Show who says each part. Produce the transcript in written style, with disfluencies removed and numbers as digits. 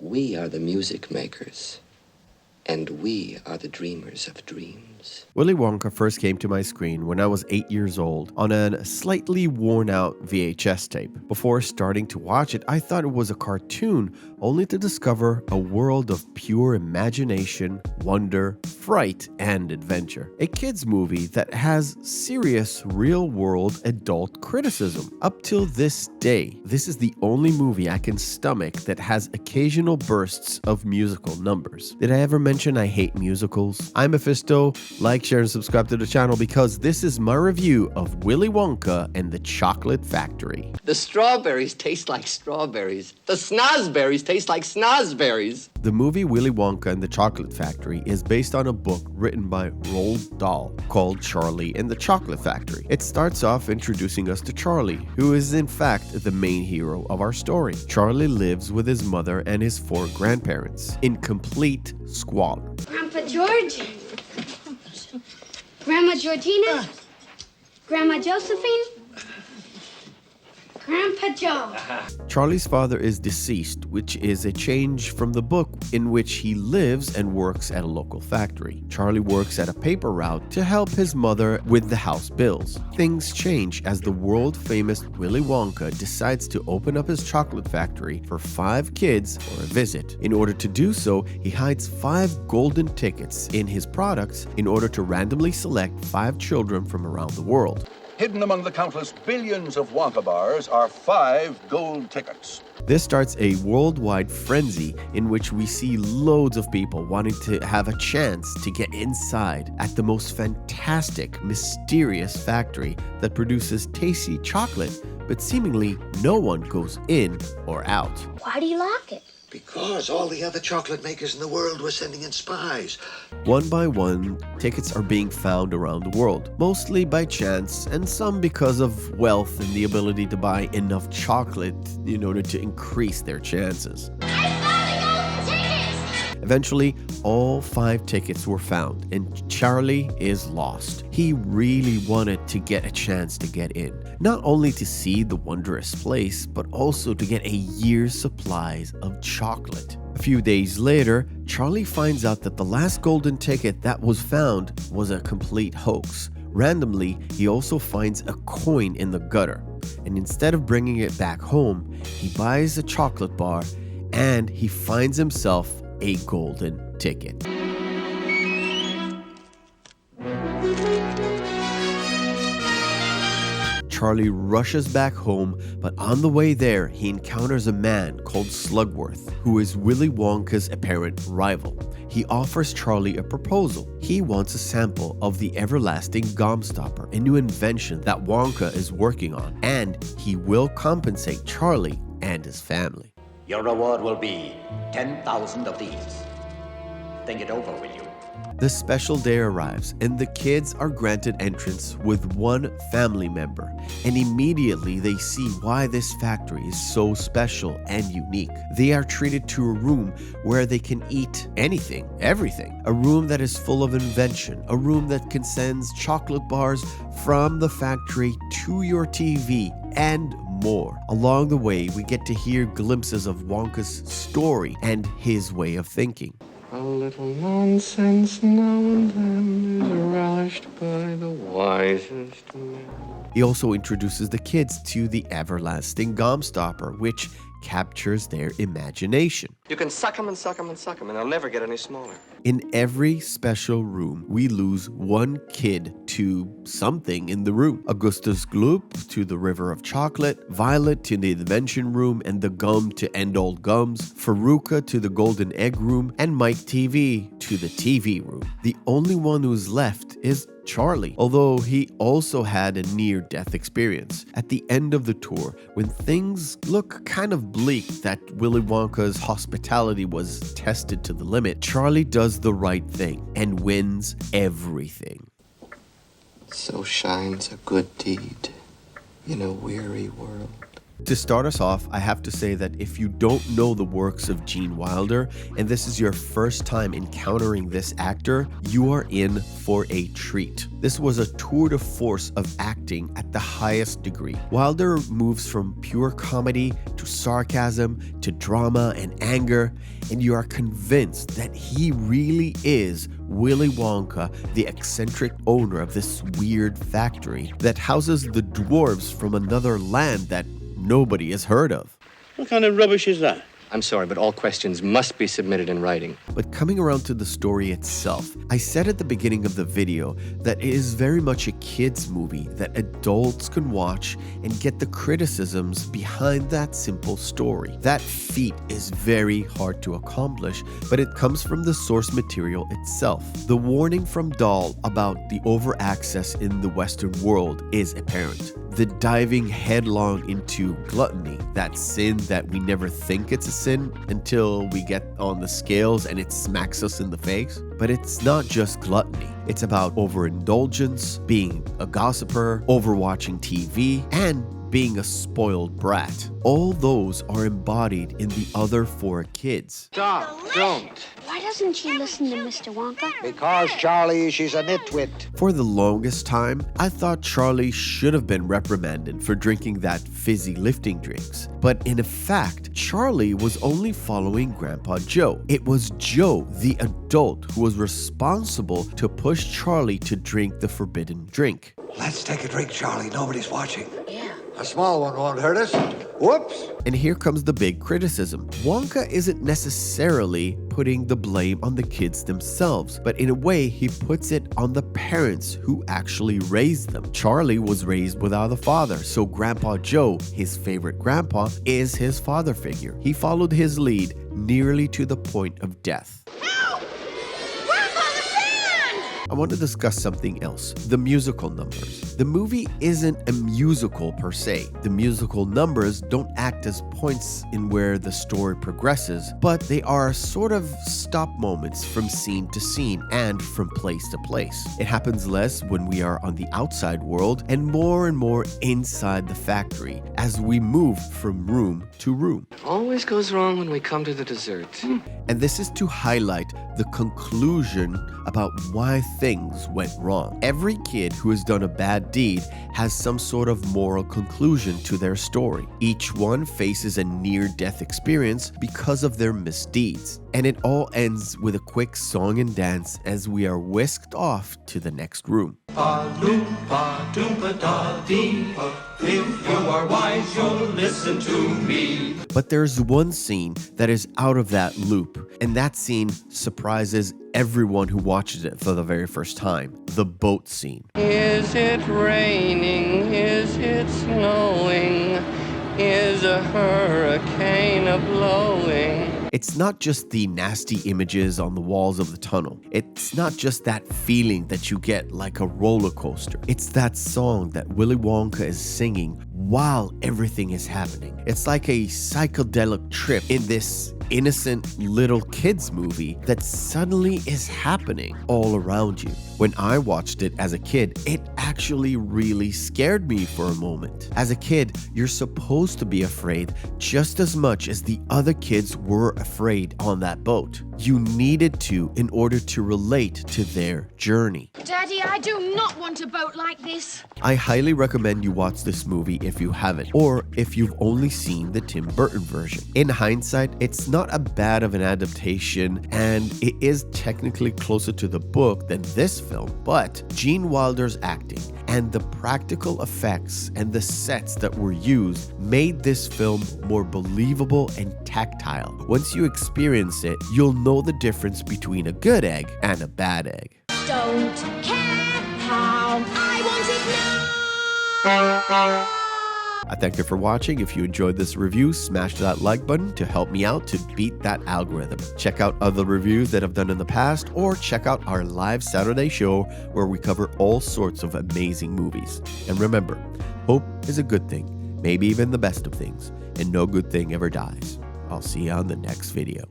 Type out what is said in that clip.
Speaker 1: We are the music makers, and we are the dreamers of dreams.
Speaker 2: Willy Wonka first came to my screen when I was 8 years old on a slightly worn out VHS tape. Before starting to watch it, I thought it was a cartoon, only to discover a world of pure imagination, wonder, fright, and adventure. A kids movie that has serious real-world adult criticism. Up till this day, this is the only movie I can stomach that has occasional bursts of musical numbers. Did I ever mention I hate musicals? I'm Meffistoe. Like, share, and subscribe to the channel because this is my review of Willy Wonka and the Chocolate Factory.
Speaker 1: The strawberries taste like strawberries. The snozberries taste like snozberries.
Speaker 2: The movie Willy Wonka and the Chocolate Factory is based on a book written by Roald Dahl called Charlie and the Chocolate Factory. It starts off introducing us to Charlie, who is in fact the main hero of our story. Charlie lives with his mother and his 4 grandparents in complete squalor.
Speaker 3: Grandpa George, Grandma Georgina, Grandma Josephine, Grandpa Joe.
Speaker 2: Charlie's father is deceased, which is a change from the book in which he lives and works at a local factory. Charlie works at a paper route to help his mother with the house bills. Things change as the world-famous Willy Wonka decides to open up his chocolate factory for 5 kids for a visit. In order to do so, he hides 5 golden tickets in his products in order to randomly select 5 children from around the world.
Speaker 4: Hidden among the countless billions of Wonka bars are 5 gold tickets.
Speaker 2: This starts a worldwide frenzy in which we see loads of people wanting to have a chance to get inside at the most fantastic, mysterious factory that produces tasty chocolate, but seemingly no one goes in or out.
Speaker 3: Why do you lock it?
Speaker 5: Because all the other chocolate makers in the world were sending in spies.
Speaker 2: One by one, tickets are being found around the world, mostly by chance and some because of wealth and the ability to buy enough chocolate in order to increase their chances. Eventually, all 5 tickets were found, and Charlie is lost. He really wanted to get a chance to get in, not only to see the wondrous place, but also to get a year's supplies of chocolate. A few days later, Charlie finds out that the last golden ticket that was found was a complete hoax. Randomly, he also finds a coin in the gutter, and instead of bringing it back home, he buys a chocolate bar and he finds himself a golden ticket. Charlie rushes back home, but on the way there, he encounters a man called Slugworth, who is Willy Wonka's apparent rival. He offers Charlie a proposal. He wants a sample of the everlasting gum stopper, a new invention that Wonka is working on, and he will compensate Charlie and his family.
Speaker 6: Your reward will be 10,000 of these. Think it over, will you?
Speaker 2: The special day arrives, and the kids are granted entrance with one family member, and immediately they see why this factory is so special and unique. They are treated to a room where they can eat anything, everything. A room that is full of invention, a room that can send chocolate bars from the factory to your TV, and more. Along the way, we get to hear glimpses of Wonka's story and his way of thinking.
Speaker 1: A little nonsense now and then is relished by the wisest men.
Speaker 2: He also introduces the kids to the everlasting gum stopper, which captures their imagination.
Speaker 1: You can suck them and suck them and suck them, and they'll never get any smaller.
Speaker 2: In every special room, we lose one kid to something in the room. Augustus Gloop to the River of Chocolate, Violet to the Invention Room and the Gum to End All Gums, Faruka to the Golden Egg Room, and Mike TV to the TV Room. The only one who's left is Charlie, although he also had a near-death experience. At the end of the tour, when things look kind of bleak that Willy Wonka's hospitality was tested to the limit, Charlie does the right thing and wins everything.
Speaker 1: So shines a good deed in a weary world.
Speaker 2: To start us off, I have to say that if you don't know the works of Gene Wilder and this is your first time encountering this actor, you are in for a treat. This was a tour de force of acting at the highest degree. Wilder moves from pure comedy to sarcasm to drama and anger, and you are convinced that he really is Willy Wonka, the eccentric owner of this weird factory that houses the dwarves from another land that nobody has heard of.
Speaker 7: What kind of rubbish is that?
Speaker 1: I'm sorry, but all questions must be submitted in writing.
Speaker 2: But coming around to the story itself, I said at the beginning of the video that it is very much a kids movie that adults can watch and get the criticisms behind that simple story. That feat is very hard to accomplish, but it comes from the source material itself. The warning from Dahl about the over-access in the Western world is apparent. The diving headlong into gluttony, that sin that we never think it's a sin until we get on the scales and it smacks us in the face. But it's not just gluttony. It's about overindulgence, being a gossiper, overwatching TV, and being a spoiled brat. All those are embodied in the other four kids.
Speaker 1: Stop! Don't!
Speaker 3: Why doesn't she listen to Mr. Wonka?
Speaker 5: Because, Charlie, she's a nitwit.
Speaker 2: For the longest time, I thought Charlie should have been reprimanded for drinking that fizzy lifting drinks. But in fact, Charlie was only following Grandpa Joe. It was Joe, the adult, who was responsible to push Charlie to drink the forbidden drink.
Speaker 5: Let's take a drink, Charlie. Nobody's watching.
Speaker 3: Yeah.
Speaker 5: A small one won't hurt us. Whoops.
Speaker 2: And here comes the big criticism. Wonka isn't necessarily putting the blame on the kids themselves, but in a way, he puts it on the parents who actually raised them. Charlie was raised without a father, so Grandpa Joe, his favorite grandpa, is his father figure. He followed his lead nearly to the point of death. I want to discuss something else, the musical numbers. The movie isn't a musical per se. The musical numbers don't act as points in where the story progresses, but they are sort of stop moments from scene to scene and from place to place. It happens less when we are on the outside world and more inside the factory as we move from room to room.
Speaker 1: Always goes wrong when we come to the dessert.
Speaker 2: And this is to highlight the conclusion about why things went wrong. Every kid who has done a bad deed has some sort of moral conclusion to their story. Each one faces a near-death experience because of their misdeeds. And it all ends with a quick song and dance as we are whisked off to the next room.
Speaker 8: If you are wise, you'll listen to me.
Speaker 2: But there's one scene that is out of that loop, and that scene surprises everyone who watches it for the very first time. The boat scene.
Speaker 1: Is it raining? Is it snowing? Is a hurricane a-blowing?
Speaker 2: It's not just the nasty images on the walls of the tunnel. It's not just that feeling that you get like a roller coaster. It's that song that Willy Wonka is singing while everything is happening. It's like a psychedelic trip in this innocent little kids movie that suddenly is happening all around you. When I watched it as a kid, it actually really scared me for a moment. As a kid, you're supposed to be afraid just as much as the other kids were afraid on that boat. You needed to in order to relate to their journey.
Speaker 3: Daddy, I do not want a boat like this.
Speaker 2: I highly recommend you watch this movie if you haven't, or if you've only seen the Tim Burton version. In hindsight, it's not a bad of an adaptation, and it is technically closer to the book than this film, but Gene Wilder's acting and the practical effects and the sets that were used made this film more believable and tactile. Once you experience it, you'll know the difference between a good egg and a bad egg.
Speaker 3: Don't care how I want it now.
Speaker 2: I thank you for watching. If you enjoyed this review, smash that like button to help me out to beat that algorithm. Check out other reviews that I've done in the past, or check out our live Saturday show where we cover all sorts of amazing movies. And remember, hope is a good thing, maybe even the best of things, and no good thing ever dies. I'll see you on the next video.